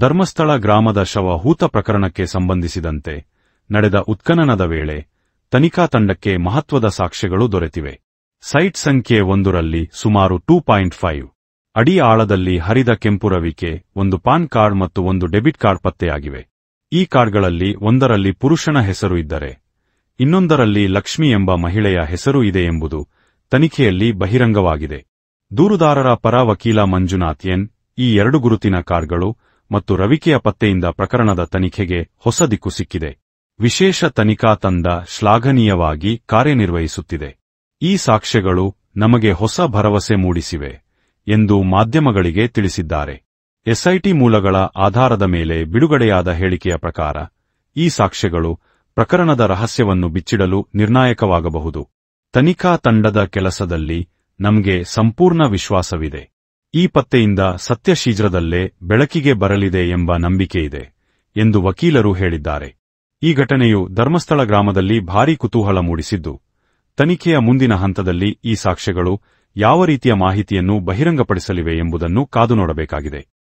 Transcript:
ಧರ್ಮಸ್ಥಳ ಗ್ರಾಮದ ಶವ ಹೂತ ಪ್ರಕರಣಕ್ಕೆ ಸಂಬಂಧಿಸಿದಂತೆ ನಡೆದ ಉತ್ಖನನದ ವೇಳೆ ತನಿಖಾ ತಂಡಕ್ಕೆ ಮಹತ್ವದ ಸಾಕ್ಷ್ಯಗಳು ದೊರೆತಿವೆ. ಸೈಟ್ ಸಂಖ್ಯೆ 1ರಲ್ಲಿ ಸುಮಾರು 2.5 ಅಡಿ ಆಳದಲ್ಲಿ ಹರಿದ ಕೆಂಪು ರವಿಕೆ, ಒಂದು ಪಾನ್ ಕಾರ್ಡ್ ಮತ್ತು ಒಂದು ಡೆಬಿಟ್ ಕಾರ್ಡ್ ಪತ್ತೆಯಾಗಿವೆ. ಈ ಕಾರ್ಡ್ಗಳಲ್ಲಿ ಒಂದರಲ್ಲಿ ಪುರುಷನ ಹೆಸರು ಇದ್ದರೆ ಇನ್ನೊಂದರಲ್ಲಿ ಲಕ್ಷ್ಮಿ ಎಂಬ ಮಹಿಳೆಯ ಹೆಸರು ಇದೆ ಎಂಬುದು ತನಿಖೆಯಲ್ಲಿ ಬಹಿರಂಗವಾಗಿದೆ. ದೂರುದಾರರ ಪರ ವಕೀಲ ಮಂಜುನಾಥ್ ಎನ್, ಈ 2 ಗುರುತಿನ ಕಾರ್ಡ್ಗಳು ಮತ್ತು ರವಿಕೆಯ ಪತ್ತೆಯಿಂದ ಪ್ರಕರಣದ ತನಿಖೆಗೆ ಹೊಸ ದಿಕ್ಕು ಸಿಕ್ಕಿದೆ. ವಿಶೇಷ ತನಿಖಾ ತಂಡ ಶ್ಲಾಘನೀಯವಾಗಿ ಕಾರ್ಯನಿರ್ವಹಿಸುತ್ತಿದೆ. ಈ ಸಾಕ್ಷ್ಯಗಳು ನಮಗೆ ಹೊಸ ಭರವಸೆ ಮೂಡಿಸಿವೆ ಎಂದು ಮಾಧ್ಯಮಗಳಿಗೆ ತಿಳಿಸಿದ್ದಾರೆ. ಎಸ್ಐಟಿ ಮೂಲಗಳ ಆಧಾರದ ಮೇಲೆ ಬಿಡುಗಡೆಯಾದ ಹೇಳಿಕೆಯ ಪ್ರಕಾರ ಈ ಸಾಕ್ಷ್ಯಗಳು ಪ್ರಕರಣದ ರಹಸ್ಯವನ್ನು ಬಿಚ್ಚಿಡಲು ನಿರ್ಣಾಯಕವಾಗಬಹುದು. ತನಿಖಾ ತಂಡದ ಕೆಲಸದಲ್ಲಿ ನಮಗೆ ಸಂಪೂರ್ಣ ವಿಶ್ವಾಸವಿದೆ. ಈ ಪತ್ತೆಯಿಂದ ಸತ್ಯ ಶೀಘ್ರದಲ್ಲೇ ಬೆಳಕಿಗೆ ಬರಲಿದೆ ಎಂಬ ನಂಬಿಕೆಯಿದೆ ಎಂದು ವಕೀಲರು ಹೇಳಿದ್ದಾರೆ. ಈ ಘಟನೆಯು ಧರ್ಮಸ್ಥಳ ಗ್ರಾಮದಲ್ಲಿ ಭಾರೀ ಕುತೂಹಲ ಮೂಡಿಸಿದ್ದು, ತನಿಖೆಯ ಮುಂದಿನ ಹಂತದಲ್ಲಿ ಈ ಸಾಕ್ಷ್ಯಗಳು ಯಾವ ರೀತಿಯ ಮಾಹಿತಿಯನ್ನು ಬಹಿರಂಗಪಡಿಸಲಿವೆ ಎಂಬುದನ್ನು ಕಾದು ನೋಡಬೇಕಾಗಿದೆ.